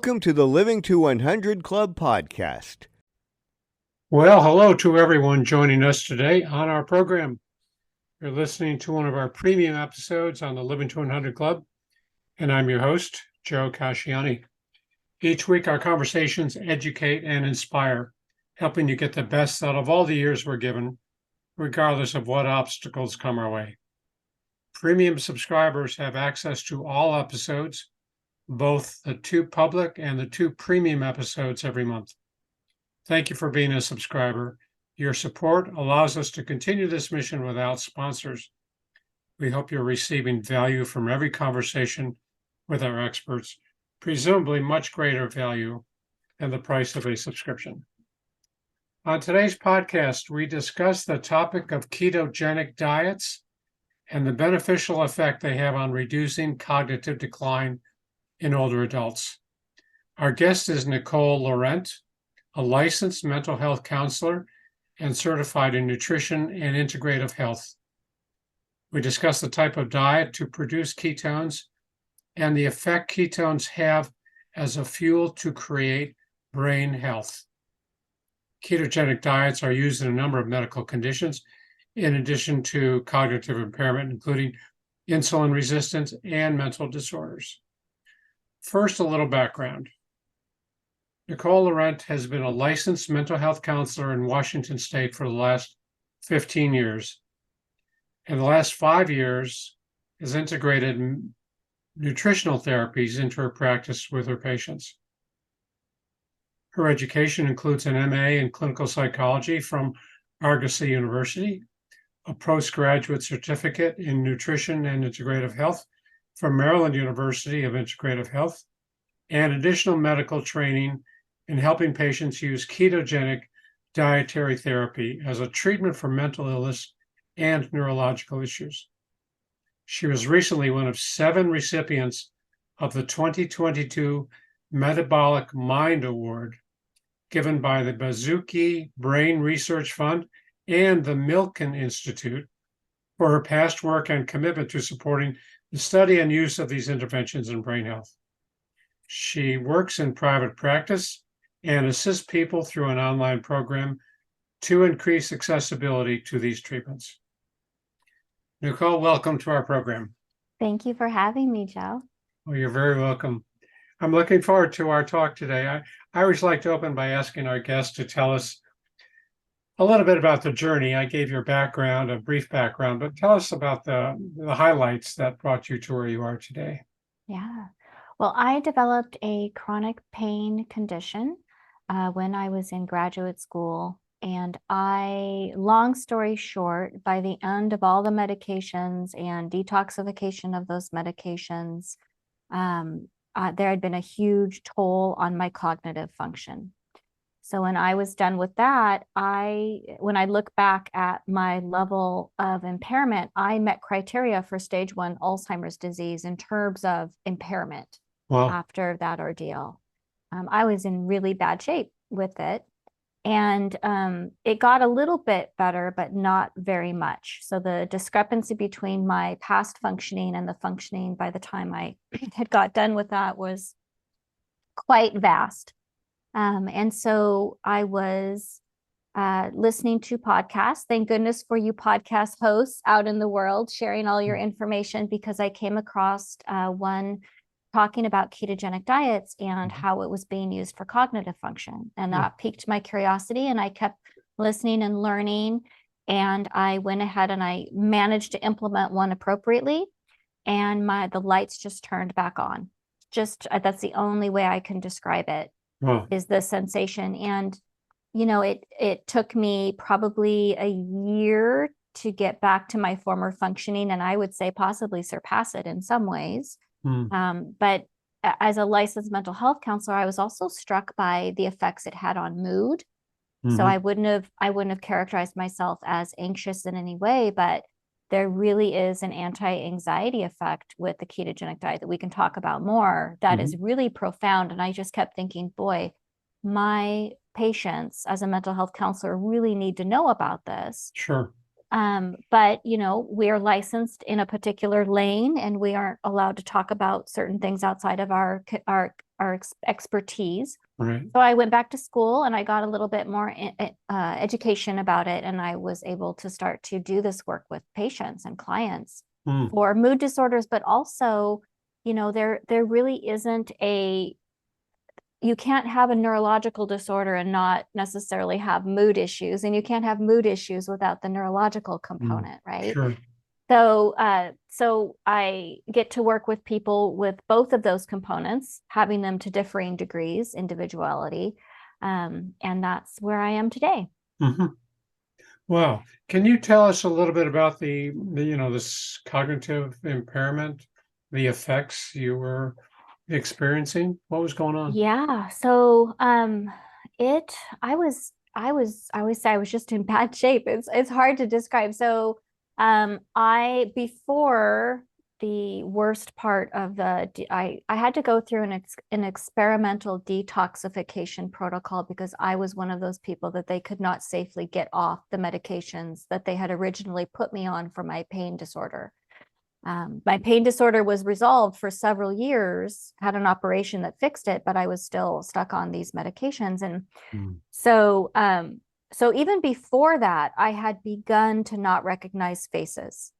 Welcome to the Living to 100 Club podcast. Well, hello to everyone joining us today on our program. You're listening to one of our premium episodes on the Living to 100 Club, and I'm your host, Joe Casciani. Each week, our conversations educate and inspire, helping you get the best out of all the years we're given, regardless of what obstacles come our way. Premium subscribers have access to all episodes, both the 2 public and the 2 premium episodes every month. Thank you for being a subscriber. Your support allows us to continue this mission without sponsors. We hope you're receiving value from every conversation with our experts, presumably much greater value than the price of a subscription. On today's podcast, we discuss the topic of ketogenic diets and the beneficial effect they have on reducing cognitive decline in older adults. Our guest is Nicole Laurent, a licensed mental health counselor and certified in nutrition and integrative health. We discuss the type of diet to produce ketones and the effect ketones have as a fuel to create brain health. Ketogenic diets are used in a number of medical conditions, in addition to cognitive impairment, including insulin resistance and mental disorders. First, a little background. Nicole Laurent has been a licensed mental health counselor in Washington State for the last 15 years. In the last 5 years, has integrated nutritional therapies into her practice with her patients. Her education includes an MA in clinical psychology from Argosy University, a postgraduate certificate in nutrition and integrative health from Maryland University of Integrative Health, and additional medical training in helping patients use ketogenic dietary therapy as a treatment for mental illness and neurological issues. She was recently one of 7 recipients of the 2022 Metabolic Mind Award given by the Bazuki Brain Research Fund and the Milken Institute for her past work and commitment to supporting the study and use of these interventions in brain health. She works in private practice and assists people through an online program to increase accessibility to these treatments. Nicole, welcome to our program. Thank you for having me, Joe. Well, you're very welcome. I'm looking forward to our talk today. I always like to open by asking our guests to tell us a little bit about the journey. I gave your background, a brief background, but tell us about the highlights that brought you to where you are today. Yeah. Well, I developed a chronic pain condition when I was in graduate school. And long story short, by the end of all the medications and detoxification of those medications, there had been a huge toll on my cognitive function. So when I was done with that, when I look back at my level of impairment, I met criteria for stage 1 Alzheimer's disease in terms of impairment. Wow. After that ordeal. I was in really bad shape with it. And it got a little bit better, but not very much. So the discrepancy between my past functioning and the functioning by the time I had got done with that was quite vast. And so I was listening to podcasts. Thank goodness for you podcast hosts out in the world sharing all your information, because I came across one talking about ketogenic diets and how it was being used for cognitive function. And that piqued my curiosity, and I kept listening and learning. And I went ahead and I managed to implement one appropriately. And the lights just turned back on. That's the only way I can describe it. Is the sensation. And, it took me probably a year to get back to my former functioning. And I would say possibly surpass it in some ways. But as a licensed mental health counselor, I was also struck by the effects it had on mood. So I wouldn't have characterized myself as anxious in any way, but there really is an anti-anxiety effect with the ketogenic diet that we can talk about more. That is really profound. And I just kept thinking, boy, my patients as a mental health counselor really need to know about this. Sure. But, we're licensed in a particular lane, and we aren't allowed to talk about certain things outside of our expertise. Right. So I went back to school and I got a little bit more education about it, and I was able to start to do this work with patients and clients for mood disorders, but also, there really isn't you can't have a neurological disorder and not necessarily have mood issues, and you can't have mood issues without the neurological component, right? Sure. So I get to work with people with both of those components, having them to differing degrees, individuality, and that's where I am today. Mm-hmm. Wow. Can you tell us a little bit about this cognitive impairment, the effects you were experiencing? What was going on? Yeah. So I always say I was just in bad shape. It's hard to describe. So before the worst part of I had to go through an experimental detoxification protocol because I was one of those people that they could not safely get off the medications that they had originally put me on for my pain disorder. My pain disorder was resolved for several years, had an operation that fixed it, but I was still stuck on these medications. And so even before that, I had begun to not recognize faces.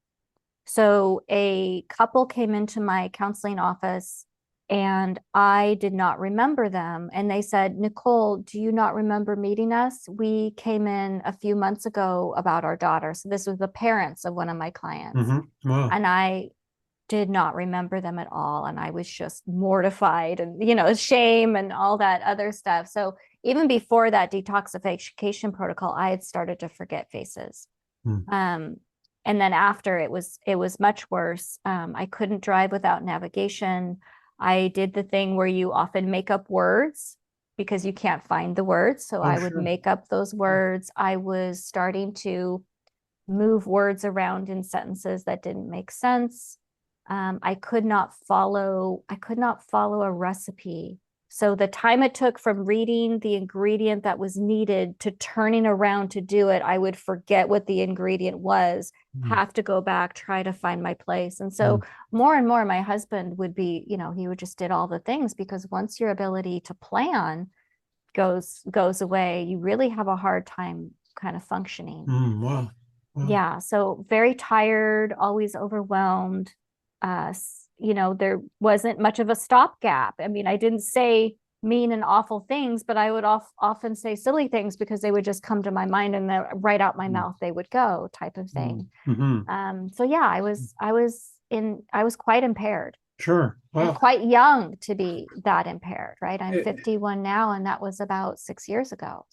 So a couple came into my counseling office and I did not remember them. And they said, "Nicole, do you not remember meeting us? We came in a few months ago about our daughter." So this was the parents of one of my clients. Mm-hmm. Wow. And I did not remember them at all. And I was just mortified and, shame and all that other stuff. So even before that detoxification protocol, I had started to forget faces. And then after it was much worse. I couldn't drive without navigation. I did the thing where you often make up words because you can't find the words. So I would make up those words. I was starting to move words around in sentences that didn't make sense. I could not follow a recipe. So the time it took from reading the ingredient that was needed to turning around to do it, I would forget what the ingredient was, have to go back, try to find my place. And so more and more, my husband would be, he would just did all the things, because once your ability to plan goes away, you really have a hard time kind of functioning. Wow. Yeah. So very tired, always overwhelmed. There wasn't much of a stopgap. I mean, I didn't say mean and awful things, but I would often say silly things because they would just come to my mind and right out my mouth they would go, type of thing. So yeah, I was quite impaired. Sure. Wow. I'm quite young to be that impaired, right? I'm 51 now, and that was about 6 years ago.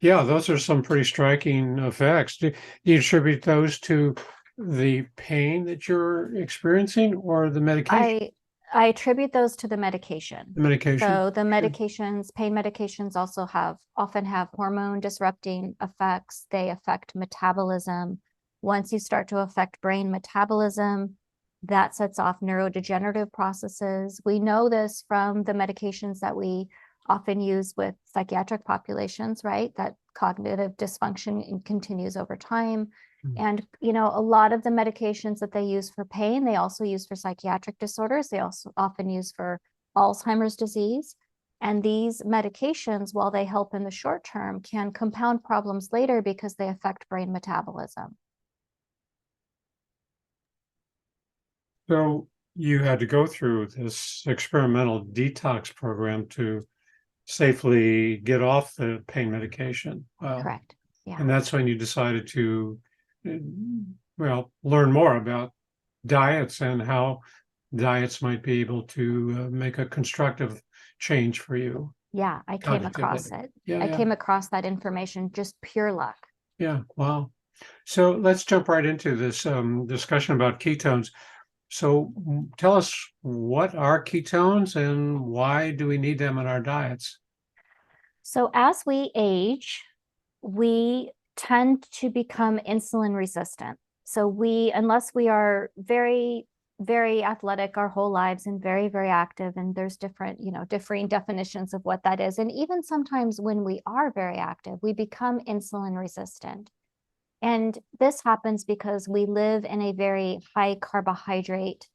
Yeah, those are some pretty striking effects. Do you attribute those to the pain that you're experiencing or the medication? I attribute those to the medication. The medication. So the medications, pain medications also often have hormone disrupting effects. They affect metabolism. Once you start to affect brain metabolism, that sets off neurodegenerative processes. We know this from the medications that we often use with psychiatric populations, right? That cognitive dysfunction continues over time. And, a lot of the medications that they use for pain, they also use for psychiatric disorders. They also often use for Alzheimer's disease. And these medications, while they help in the short term, can compound problems later because they affect brain metabolism. So you had to go through this experimental detox program to safely get off the pain medication. Correct. Yeah. And that's when you decided to, learn more about diets and how diets might be able to make a constructive change for you. Yeah, I came across it. I came across that information, just pure luck. Yeah, wow. So let's jump right into this discussion about ketones. So tell us, what are ketones and why do we need them in our diets? So as we age, we tend to become insulin resistant. So unless we are very, very athletic our whole lives and very, very active, and there's differing definitions of what that is. And even sometimes when we are very active, we become insulin resistant. And this happens because we live in a very high carbohydrate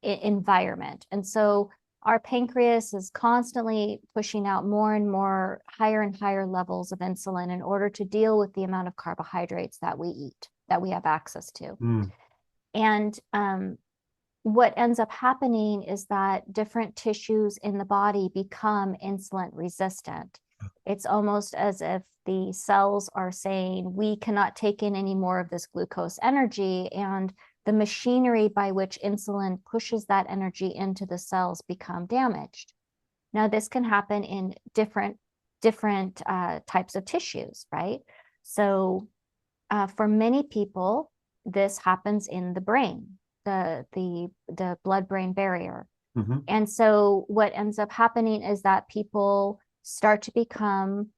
environment. And so our pancreas is constantly pushing out more and more higher and higher levels of insulin in order to deal with the amount of carbohydrates that we eat, that we have access to. And what ends up happening is that different tissues in the body become insulin resistant. It's almost as if the cells are saying, we cannot take in any more of this glucose energy, and the machinery by which insulin pushes that energy into the cells become damaged. Now, this can happen in different types of tissues, right? So for many people, this happens in the brain, the blood-brain barrier. And so what ends up happening is that people start to become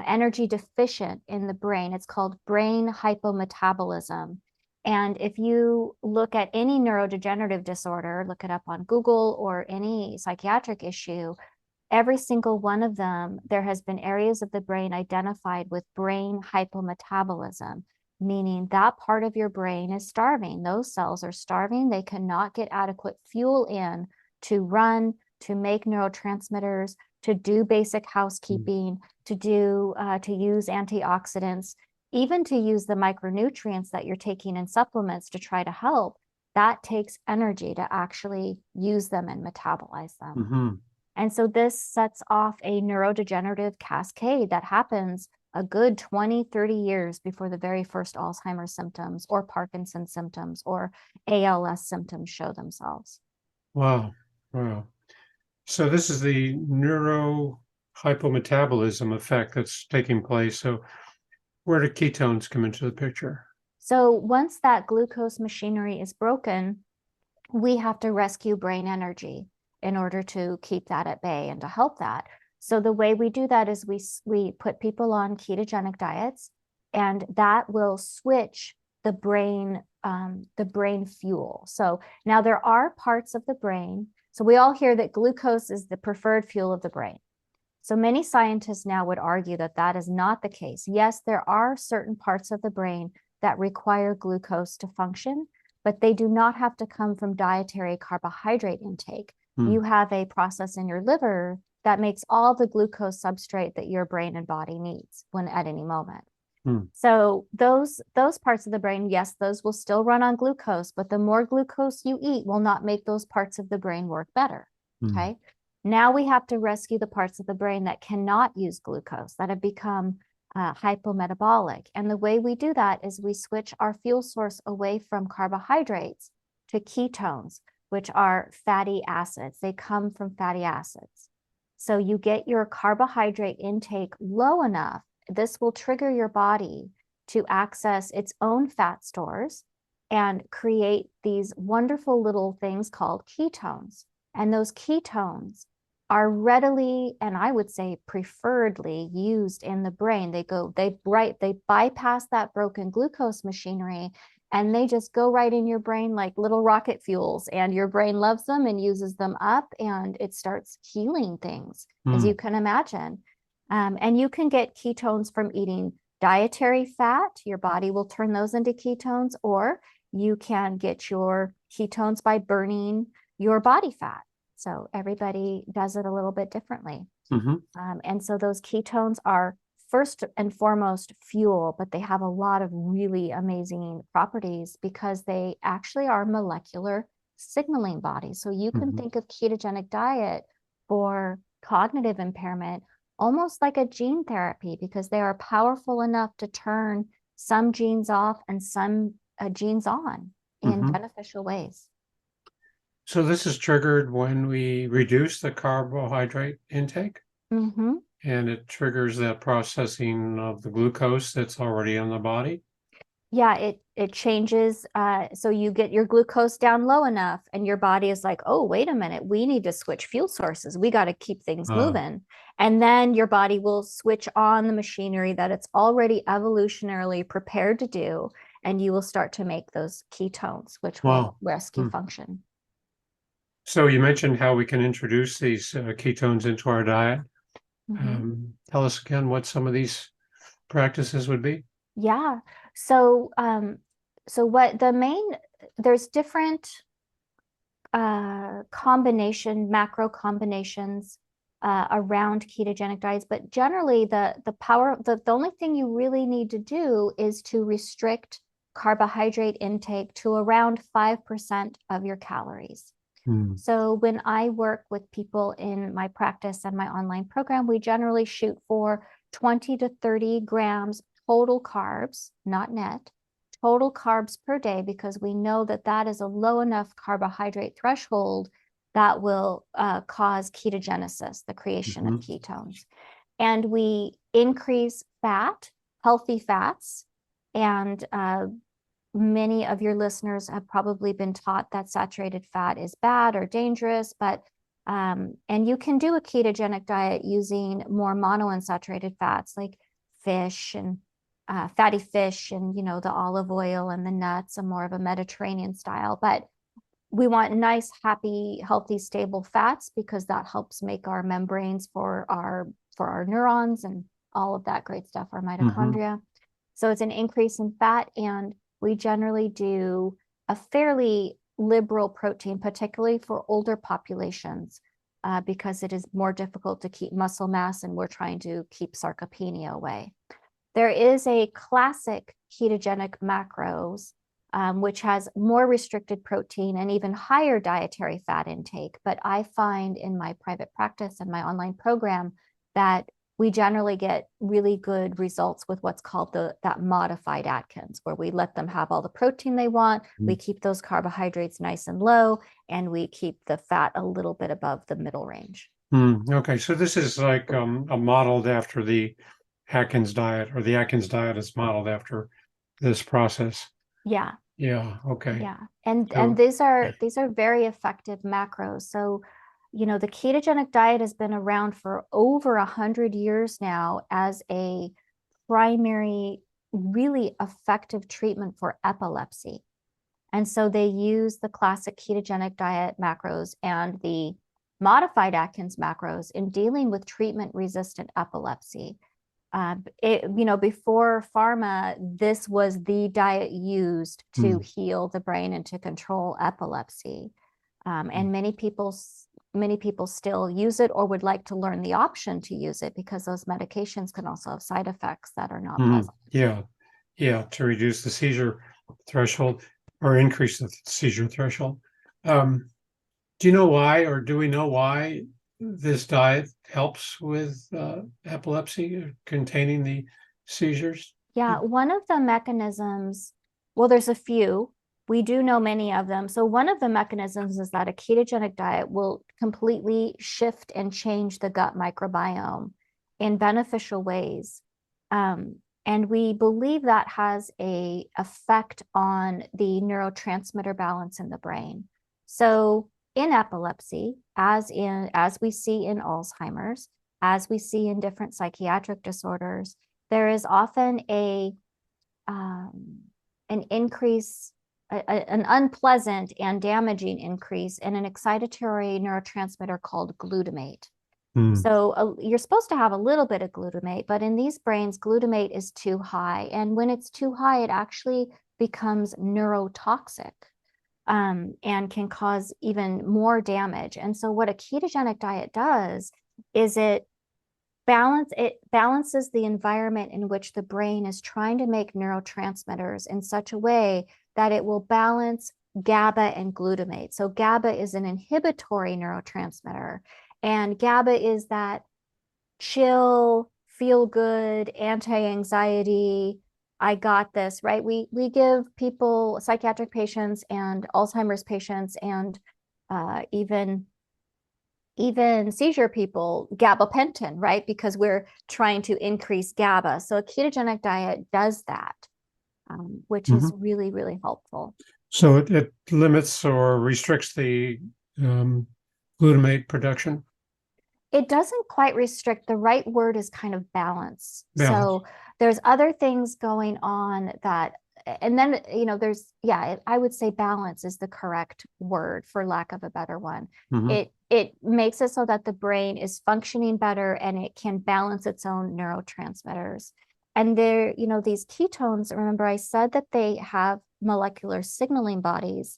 energy deficient in the brain. It's called brain hypometabolism. And if you look at any neurodegenerative disorder, look it up on Google, or any psychiatric issue, every single one of them, there has been areas of the brain identified with brain hypometabolism, meaning that part of your brain is starving. Those cells are starving. They cannot get adequate fuel in to run, to make neurotransmitters, to do basic housekeeping, to use antioxidants, even to use the micronutrients that you're taking in supplements to try to help. That takes energy to actually use them and metabolize them. And so this sets off a neurodegenerative cascade that happens a good 20, 30 years before the very first Alzheimer's symptoms or Parkinson's symptoms or ALS symptoms show themselves. Wow. So this is the neurohypometabolism effect that's taking place. So where do ketones come into the picture? So once that glucose machinery is broken, we have to rescue brain energy in order to keep that at bay and to help that. So the way we do that is we put people on ketogenic diets, and that will switch the brain fuel. So now there are parts of the brain. So we all hear that glucose is the preferred fuel of the brain. So many scientists now would argue that that is not the case. Yes, there are certain parts of the brain that require glucose to function, but they do not have to come from dietary carbohydrate intake. You have a process in your liver that makes all the glucose substrate that your brain and body needs at any moment. So those parts of the brain, yes, those will still run on glucose, but the more glucose you eat will not make those parts of the brain work better. Okay. Now we have to rescue the parts of the brain that cannot use glucose, that have become hypometabolic. And the way we do that is we switch our fuel source away from carbohydrates to ketones, which are fatty acids. They come from fatty acids. So you get your carbohydrate intake low enough. This will trigger your body to access its own fat stores and create these wonderful little things called ketones. And those ketones are readily, and I would say preferredly, used in the brain. They bypass that broken glucose machinery, and they just go right in your brain like little rocket fuels, and your brain loves them and uses them up, and it starts healing things, as you can imagine. And you can get ketones from eating dietary fat. Your body will turn those into ketones, or you can get your ketones by burning your body fat. So everybody does it a little bit differently. And so those ketones are first and foremost fuel, but they have a lot of really amazing properties because they actually are molecular signaling bodies. So you can think of ketogenic diet for cognitive impairment almost like a gene therapy, because they are powerful enough to turn some genes off and some genes on in beneficial ways. So this is triggered when we reduce the carbohydrate intake, and it triggers that processing of the glucose that's already in the body. Yeah, it changes. So you get your glucose down low enough, and your body is like, oh, wait a minute, we need to switch fuel sources. We got to keep things moving. And then your body will switch on the machinery that it's already evolutionarily prepared to do, and you will start to make those ketones, which will rescue function. So you mentioned how we can introduce these ketones into our diet. Tell us again what some of these practices would be. Yeah. So, there's different macro combinations around ketogenic diets, but generally the only thing you really need to do is to restrict carbohydrate intake to around 5% of your calories. So when I work with people in my practice and my online program, we generally shoot for 20 to 30 grams total carbs, not net, total carbs per day, because we know that that is a low enough carbohydrate threshold that will cause ketogenesis, the creation of ketones. And we increase fat, healthy fats, and many of your listeners have probably been taught that saturated fat is bad or dangerous, but and you can do a ketogenic diet using more monounsaturated fats like fish and fatty fish and, the olive oil and the nuts, and more of a Mediterranean style. But we want nice, happy, healthy, stable fats because that helps make our membranes for our neurons and all of that great stuff, our mitochondria. So it's an increase in fat, and we generally do a fairly liberal protein, particularly for older populations, because it is more difficult to keep muscle mass, and we're trying to keep sarcopenia away. There is a classic ketogenic macros, which has more restricted protein and even higher dietary fat intake. But I find in my private practice and my online program that we generally get really good results with what's called that modified Atkins, where we let them have all the protein they want. We keep those carbohydrates nice and low, and we keep the fat a little bit above the middle range. Okay, so this is like modeled after the Atkins diet, or the Atkins diet is modeled after this process. Yeah. Yeah. Okay. Yeah. And these are very effective macros. So, the ketogenic diet has been around for over 100 years now as a primary, really effective treatment for epilepsy. And so they use the classic ketogenic diet macros and the modified Atkins macros in dealing with treatment-resistant epilepsy. Before pharma, this was the diet used to heal the brain and to control epilepsy. And many people still use it or would like to learn the option to use it, because those medications can also have side effects that are not pleasant. Yeah, to reduce the seizure threshold or increase the seizure threshold. Do you know why, or do we know why this diet helps with epilepsy, containing the seizures? Yeah, one of the mechanisms, well, there's a few. We do know many of them. So one of the mechanisms is that a ketogenic diet will completely shift and change the gut microbiome in beneficial ways. And we believe that has an effect on the neurotransmitter balance in the brain. So in epilepsy, as we see in Alzheimer's, as we see in different psychiatric disorders, there is often an increase, an unpleasant and damaging increase in an excitatory neurotransmitter called glutamate. So you're supposed to have a little bit of glutamate, but in these brains, glutamate is too high. And when it's too high, it actually becomes neurotoxic, and can cause even more damage. And so what a ketogenic diet does is it balances the environment in which the brain is trying to make neurotransmitters in such a way that it will balance GABA and glutamate. So GABA is an inhibitory neurotransmitter, and GABA is that chill, feel good, anti-anxiety, I got this, right? We give people, psychiatric patients and Alzheimer's patients and even seizure people, gabapentin, right? Because we're trying to increase GABA. So a ketogenic diet does that, which is really, really helpful. So it limits or restricts the glutamate production? It doesn't quite restrict. The right word is kind of balance. So there's other things going on that, and then, I would say balance is the correct word, for lack of a better one. It makes it so that the brain is functioning better and it can balance its own neurotransmitters. And these ketones, remember I said that they have molecular signaling bodies.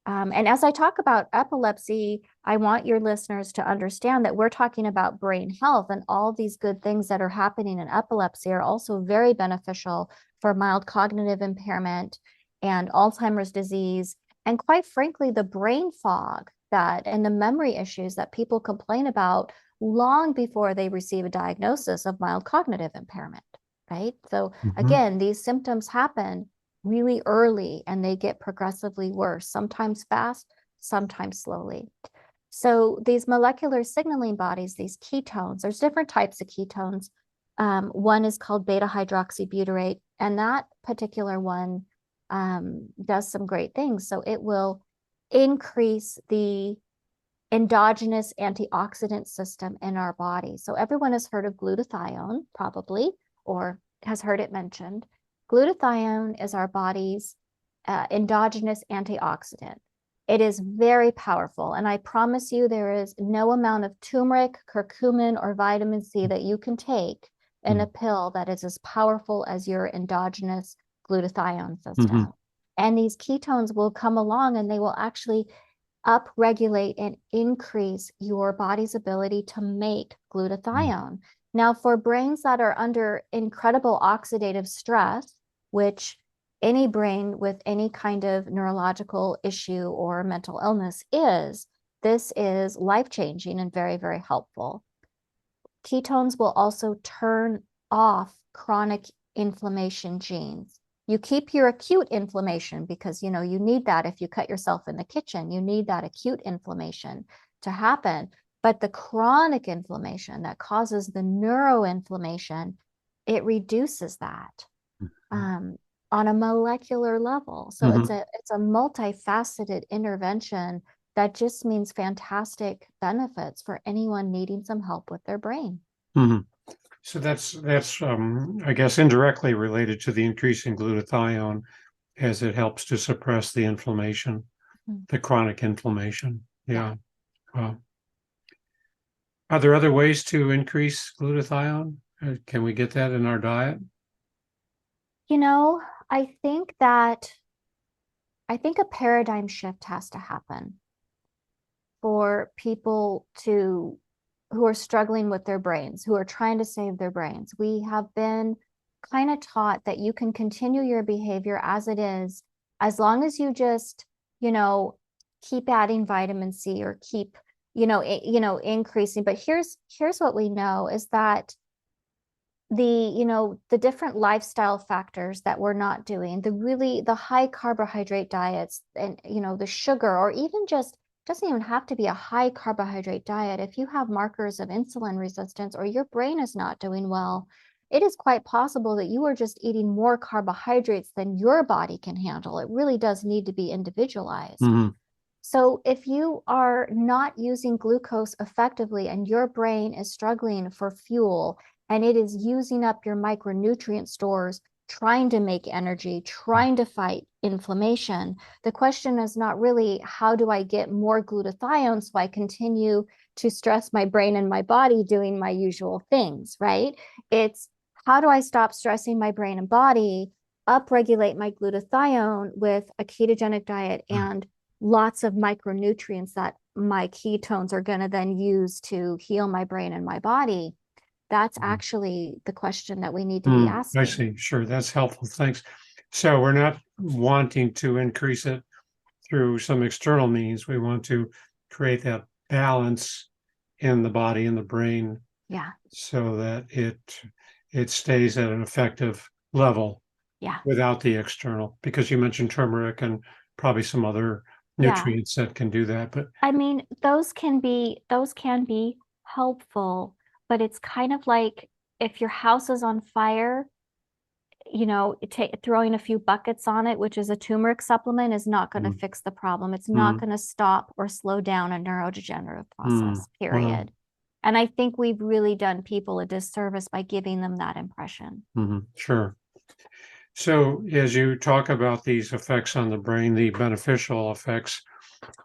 And as I talk about epilepsy, I want your listeners to understand that we're talking about brain health, and all these good things that are happening in epilepsy are also very beneficial for mild cognitive impairment and Alzheimer's disease. And quite frankly, the brain fog and the memory issues that people complain about long before they receive a diagnosis of mild cognitive impairment, right? So again, these symptoms happen really early and they get progressively worse, sometimes fast, sometimes slowly. So these molecular signaling bodies, these ketones, there's different types of ketones. One is called beta hydroxybutyrate, and that particular one does some great things. So it will increase the endogenous antioxidant system in our body. So everyone has heard of glutathione, probably, or has heard it mentioned. Glutathione is our body's endogenous antioxidant. It is very powerful, and I promise you there is no amount of turmeric, curcumin, or vitamin C that you can take in a pill that is as powerful as your endogenous glutathione system. And these ketones will come along and they will actually upregulate and increase your body's ability to make glutathione. Now, for brains that are under incredible oxidative stress, which any brain with any kind of neurological issue or mental illness this is life-changing and very, very helpful. Ketones will also turn off chronic inflammation genes. You keep your acute inflammation because, you need that if you cut yourself in the kitchen. You need that acute inflammation to happen. But the chronic inflammation that causes the neuroinflammation, it reduces that on a molecular level. So it's a multifaceted intervention that just means fantastic benefits for anyone needing some help with their brain. So that's I guess indirectly related to the increase in glutathione, as it helps to suppress the inflammation, the chronic inflammation. Yeah. Wow. Are there other ways to increase glutathione? Can we get that in our diet? I think a paradigm shift has to happen for people who are struggling with their brains, who are trying to save their brains. We have been kind of taught that you can continue your behavior as it is, as long as you just, keep adding vitamin C or keep, increasing. But here's what we know is that the different lifestyle factors that we're not doing, the high carbohydrate diets and, the sugar, or even just doesn't even have to be a high carbohydrate diet. If you have markers of insulin resistance or your brain is not doing well, it is quite possible that you are just eating more carbohydrates than your body can handle. It really does need to be individualized. So if you are not using glucose effectively and your brain is struggling for fuel and it is using up your micronutrient stores, trying to make energy, trying to fight inflammation, the question is not really, how do I get more glutathione so I continue to stress my brain and my body doing my usual things, right? It's, how do I stop stressing my brain and body, upregulate my glutathione with a ketogenic diet and lots of micronutrients that my ketones are going to then use to heal my brain and my body? That's actually the question that we need to be asking. I see. Sure. That's helpful. Thanks. So we're not wanting to increase it through some external means. We want to create that balance in the body and the brain. Yeah. So that it stays at an effective level. Yeah. Without the external, because you mentioned turmeric and probably some other nutrients that can do that. But I mean, those can be helpful, but it's kind of like if your house is on fire, throwing a few buckets on it, which is a turmeric supplement, is not going to fix the problem. It's not going to stop or slow down a neurodegenerative process, period. And I think we've really done people a disservice by giving them that impression. Sure. So as you talk about these effects on the brain, the beneficial effects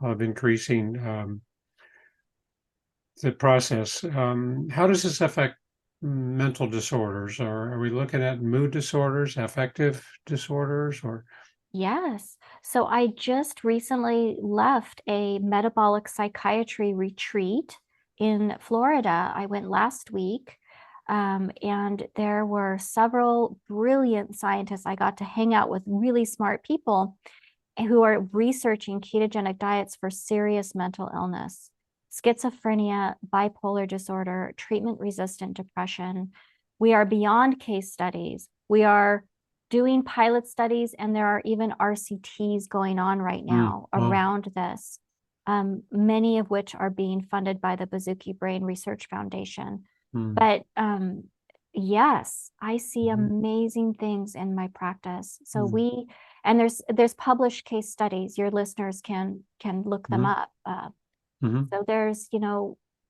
of increasing the process, how does this affect mental disorders? Or are we looking at mood disorders, affective disorders, or Yes. So I just recently left a metabolic psychiatry retreat in Florida. I went last week, and there were several brilliant scientists. I got to hang out with really smart people who are researching ketogenic diets for serious mental illness, schizophrenia, bipolar disorder, treatment-resistant depression. We are beyond case studies. We are doing pilot studies, and there are even RCTs going on right now around this, many of which are being funded by the Bazooki Brain Research Foundation. But yes, I see amazing things in my practice. So and there's published case studies. Your listeners can look them up. So there's,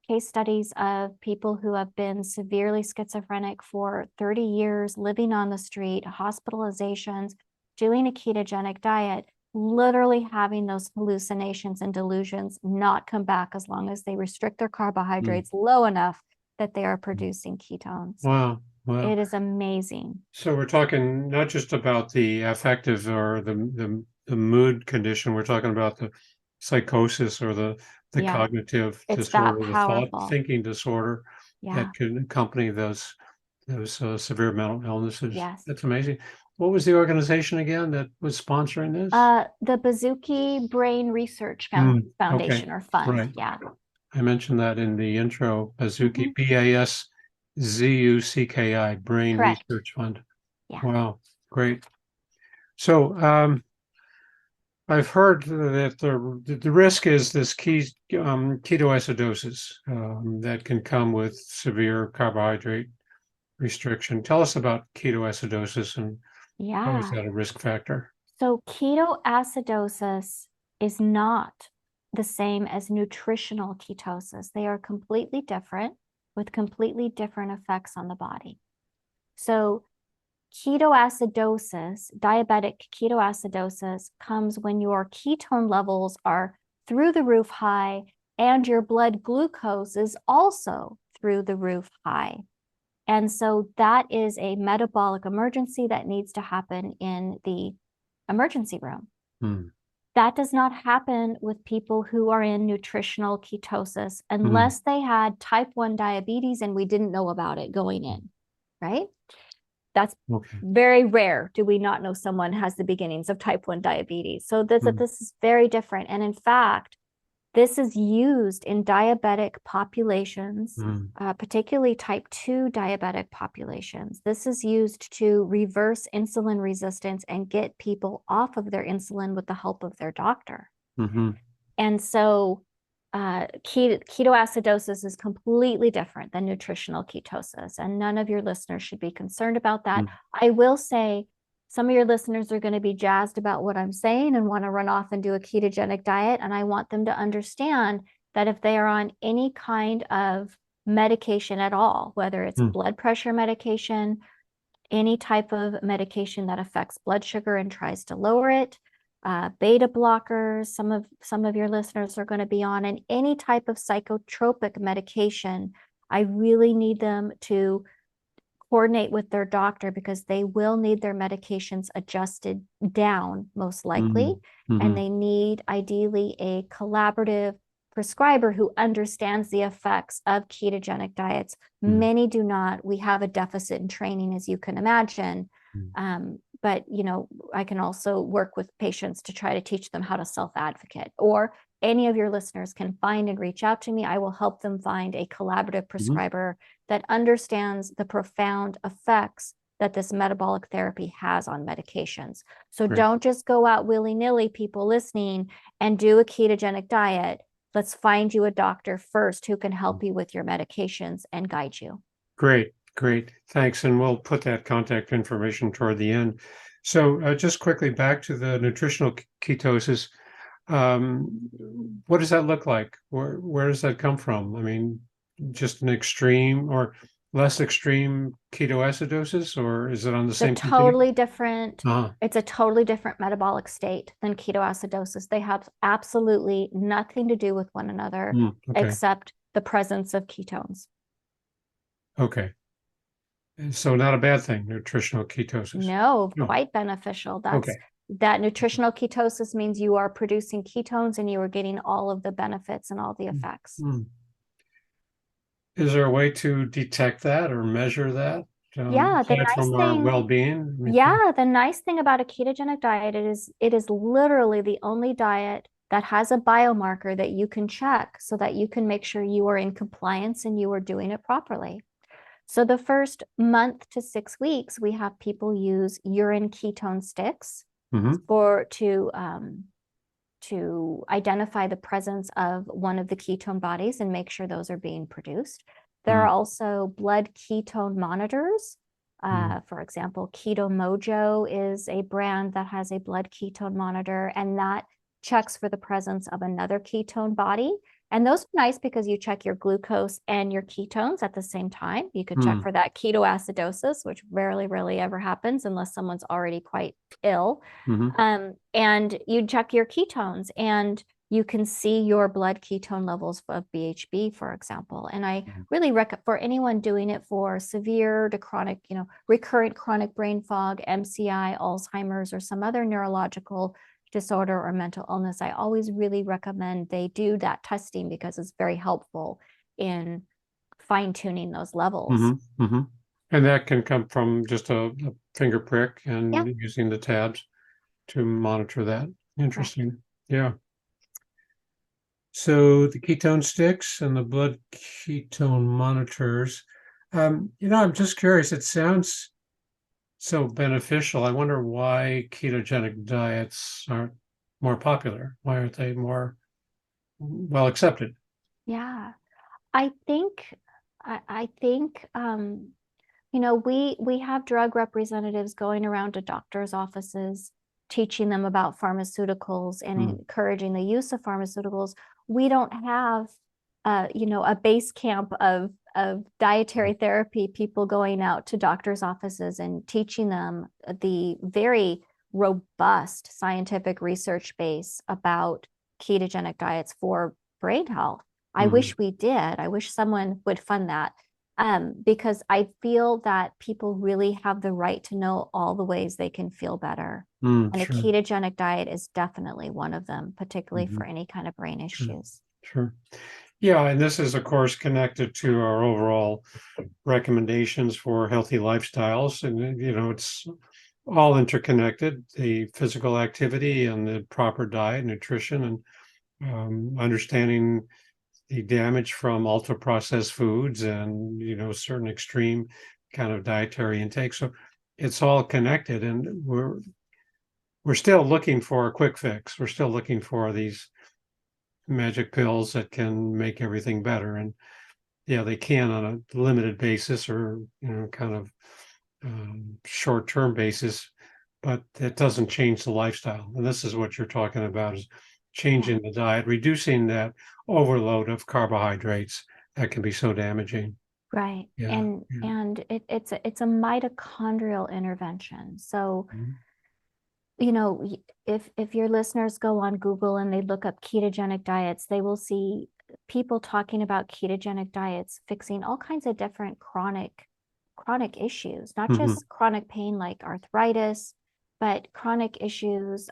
case studies of people who have been severely schizophrenic for 30 years, living on the street, hospitalizations, doing a ketogenic diet, literally having those hallucinations and delusions not come back as long as they restrict their carbohydrates low enough that they are producing ketones. Wow. It is amazing. So we're talking not just about the affective or the mood condition. We're talking about the psychosis or the cognitive disorder, the thought thinking disorder that can accompany those severe mental illnesses. Yes. That's amazing. What was the organization again that was sponsoring this? The Bazooki Brain Research Foundation or Fund. Right. Yeah. I mentioned that in the intro. Bazooki, BASZUCKI, Brain Research Fund. Yeah. Wow, great. So I've heard that the risk is this ketoacidosis that can come with severe carbohydrate restriction. Tell us about ketoacidosis and how is that a risk factor? So ketoacidosis is not the same as nutritional ketosis. They are completely different with completely different effects on the body. So ketoacidosis, diabetic ketoacidosis, comes when your ketone levels are through the roof high and your blood glucose is also through the roof high. And so that is a metabolic emergency that needs to happen in the emergency room. That does not happen with people who are in nutritional ketosis unless they had type 1 diabetes and we didn't know about it going in, right? That's very rare. Do we not know someone has the beginnings of type 1 diabetes? So this is very different. And in fact, this is used in diabetic populations, particularly type 2 diabetic populations. This is used to reverse insulin resistance and get people off of their insulin with the help of their doctor. And so ketoacidosis is completely different than nutritional ketosis, and none of your listeners should be concerned about that. I will say some of your listeners are going to be jazzed about what I'm saying and want to run off and do a ketogenic diet. And I want them to understand that if they are on any kind of medication at all, whether it's blood pressure medication, any type of medication that affects blood sugar and tries to lower it, beta blockers, some of your listeners are going to be on, and any type of psychotropic medication, I really need them to coordinate with their doctor because they will need their medications adjusted down most likely. And they need ideally a collaborative prescriber who understands the effects of ketogenic diets. Many do not. We have a deficit in training, as you can imagine. But, I can also work with patients to try to teach them how to self-advocate, or any of your listeners can find and reach out to me. I will help them find a collaborative prescriber that understands the profound effects that this metabolic therapy has on medications. So don't just go out willy-nilly, people listening, and do a ketogenic diet. Let's find you a doctor first who can help you with your medications and guide you. Great. Thanks. And we'll put that contact information toward the end. So just quickly back to the nutritional ketosis. What does that look like? Where does that come from? I mean, just an extreme or less extreme ketoacidosis, or is it on the same? Totally different. It's a totally different metabolic state than ketoacidosis. They have absolutely nothing to do with one another except the presence of ketones. Okay. So not a bad thing, nutritional ketosis. No, quite beneficial. that nutritional ketosis means you are producing ketones and you are getting all of the benefits and all the effects. Mm. Is there a way to detect that or measure that? Yeah, the aside nice from our thing, well-being? I mean, yeah, the nice thing about a ketogenic diet it is literally the only diet that has a biomarker that you can check so that you can make sure you are in compliance and you are doing it properly. So the first month to 6 weeks, we have people use urine ketone sticks mhm. to identify the presence of one of the ketone bodies and make sure those are being produced. There are also blood ketone monitors. For example, Keto Mojo is a brand that has a blood ketone monitor, and that checks for the presence of another ketone body. And those are nice because you check your glucose and your ketones at the same time. You could check for that ketoacidosis, which rarely ever happens unless someone's already quite ill. And you check your ketones and you can see your blood ketone levels of BHB, for example. And I really recommend for anyone doing it for severe to chronic, recurrent chronic brain fog, MCI, Alzheimer's, or some other neurological disorder or mental illness, I always really recommend they do that testing because it's very helpful in fine-tuning those levels. And that can come from just a finger prick and using the tabs to monitor that. Interesting. Yeah. So the ketone sticks and the blood ketone monitors. I'm just curious. It sounds so beneficial. I wonder why ketogenic diets aren't more popular. Why aren't they more well accepted? Yeah, I think we have drug representatives going around to doctors' offices, teaching them about pharmaceuticals and encouraging the use of pharmaceuticals. We don't have, a base camp of dietary therapy people going out to doctors' offices and teaching them the very robust scientific research base about ketogenic diets for brain health. I wish we did. I wish someone would fund that. Because I feel that people really have the right to know all the ways they can feel better. And a ketogenic diet is definitely one of them, particularly for any kind of brain issues. Sure. Yeah, and this is, of course, connected to our overall recommendations for healthy lifestyles. And, it's all interconnected, the physical activity and the proper diet, nutrition, and understanding the damage from ultra processed foods and certain extreme kind of dietary intake. So it's all connected, and we're still looking for a quick fix. We're still looking for these magic pills that can make everything better, and they can on a limited basis or kind of short-term basis, but that doesn't change the lifestyle. And this is what you're talking about, is changing the diet, reducing that overload of carbohydrates that can be so damaging. Right. And it's a mitochondrial intervention. So, if your listeners go on Google and they look up ketogenic diets, they will see people talking about ketogenic diets fixing all kinds of different chronic issues, not just chronic pain like arthritis, but chronic issues,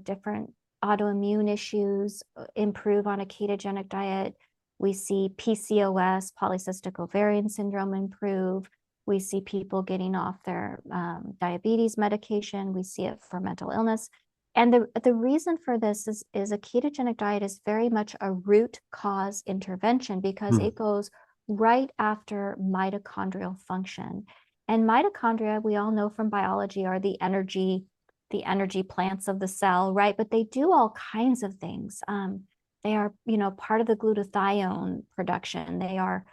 different autoimmune issues improve on a ketogenic diet. We see PCOS, polycystic ovarian syndrome, improve. We see people getting off their diabetes medication. We see it for mental illness. And the reason for this is a ketogenic diet is very much a root cause intervention because it goes right after mitochondrial function. And mitochondria, we all know from biology, are the energy plants of the cell, right? But they do all kinds of things. They are, part of the glutathione production. They are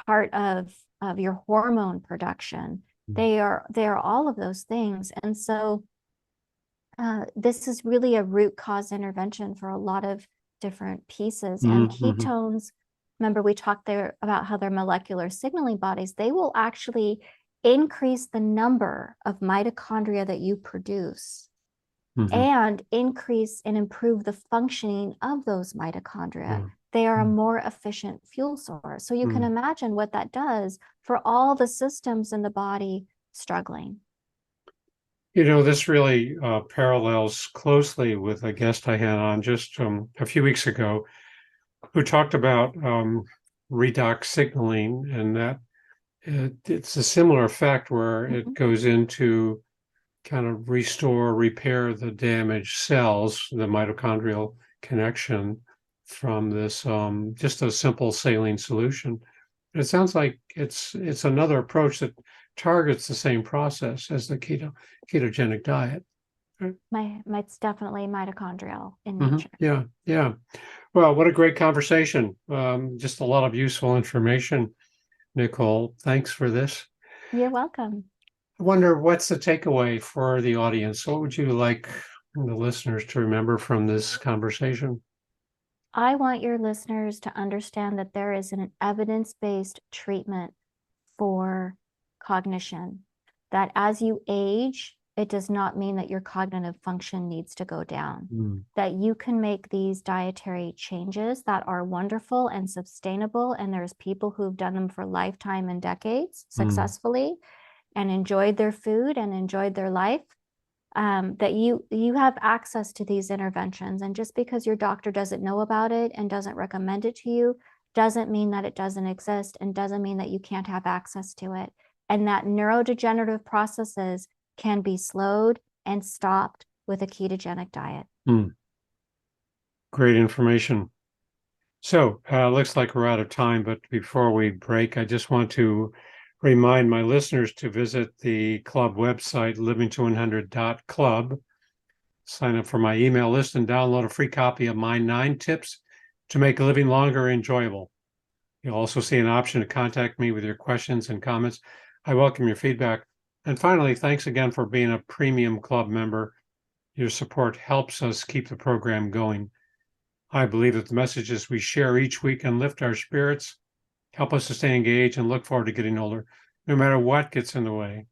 part of your hormone production. They are all of those things. And so this is really a root cause intervention for a lot of different pieces. And ketones, remember we talked there about how they're molecular signaling bodies. They will actually increase the number of mitochondria that you produce and increase and improve the functioning of those mitochondria. They are a more efficient fuel source. So you can imagine what that does for all the systems in the body struggling. This really parallels closely with a guest I had on just a few weeks ago who talked about redox signaling, and that it's a similar effect where it goes into kind of repair the damaged cells, the mitochondrial connection from this just a simple saline solution. It sounds like it's another approach that targets the same process as the ketogenic diet. It's definitely mitochondrial in nature. Yeah. Well, what a great conversation. Just a lot of useful information, Nicole. Thanks for this. You're welcome. I wonder what's the takeaway for the audience? What would you like the listeners to remember from this conversation? I want your listeners to understand that there is an evidence-based treatment for cognition, that as you age, it does not mean that your cognitive function needs to go down, that you can make these dietary changes that are wonderful and sustainable. And there's people who've done them for lifetime and decades successfully and enjoyed their food and enjoyed their life. That you have access to these interventions. And just because your doctor doesn't know about it and doesn't recommend it to you, doesn't mean that it doesn't exist, and doesn't mean that you can't have access to it. And that neurodegenerative processes can be slowed and stopped with a ketogenic diet. Great information. So looks like we're out of time, but before we break, I just want to remind my listeners to visit the club website, livingto100.club, sign up for my email list, and download a free copy of my 9 tips to make living longer enjoyable. You'll also see an option to contact me with your questions and comments. I welcome your feedback. And finally, thanks again for being a premium club member. Your support helps us keep the program going. I believe that the messages we share each week can lift our spirits, help us to stay engaged, and look forward to getting older, no matter what gets in the way.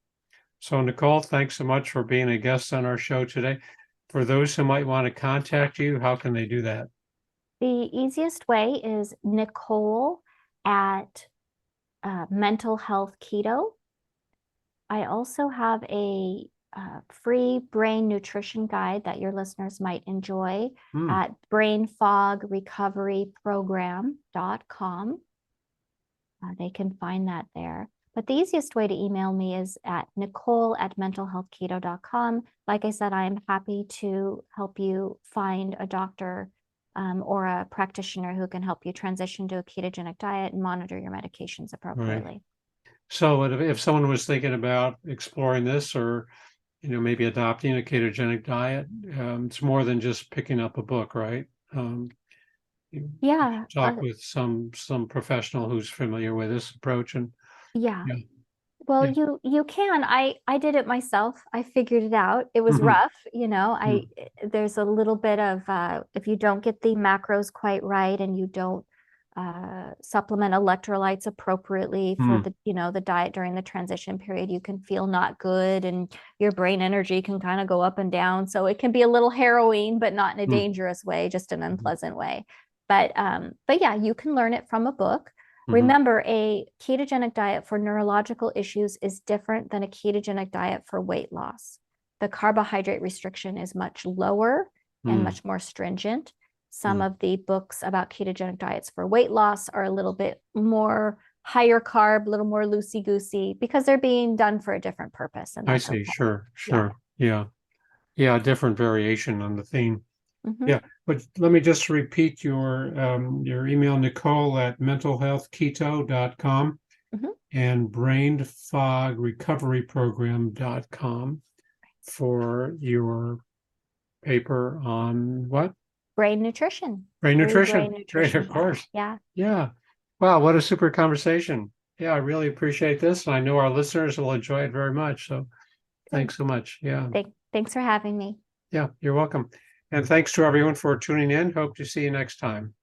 So, Nicole, thanks so much for being a guest on our show today. For those who might want to contact you, how can they do that? The easiest way is Nicole at Mental Health Keto. I also have a free brain nutrition guide that your listeners might enjoy at brainfogrecoveryprogram.com. They can find that there. But the easiest way to email me is at nicole@mentalhealthketo.com. Like I said, I am happy to help you find a doctor or a practitioner who can help you transition to a ketogenic diet and monitor your medications appropriately. Right. So if someone was thinking about exploring this, or maybe adopting a ketogenic diet, it's more than just picking up a book, right? Talk with some professional who's familiar with this approach. And well, you can. I did it myself. I figured it out. It was rough, there's a little bit of if you don't get the macros quite right and you don't supplement electrolytes appropriately for the diet during the transition period, you can feel not good, and your brain energy can kind of go up and down. So it can be a little harrowing, but not in a dangerous way, just an unpleasant way. But yeah, you can learn it from a book. Remember, a ketogenic diet for neurological issues is different than a ketogenic diet for weight loss. The carbohydrate restriction is much lower and much more stringent. Some of the books about ketogenic diets for weight loss are a little bit more higher carb, a little more loosey-goosey, because they're being done for a different purpose. And I see. Okay. Sure. Yeah. Different variation on the theme. Yeah, but let me just repeat your email, nicole@mentalhealthketo.com and brainfogrecoveryprogram.com for your paper on what? Brain nutrition. Brain nutrition. Great, of course. Yeah. Wow, what a super conversation. Yeah, I really appreciate this. And I know our listeners will enjoy it very much. So thanks so much. Yeah. Thanks for having me. Yeah, you're welcome. And thanks to everyone for tuning in. Hope to see you next time.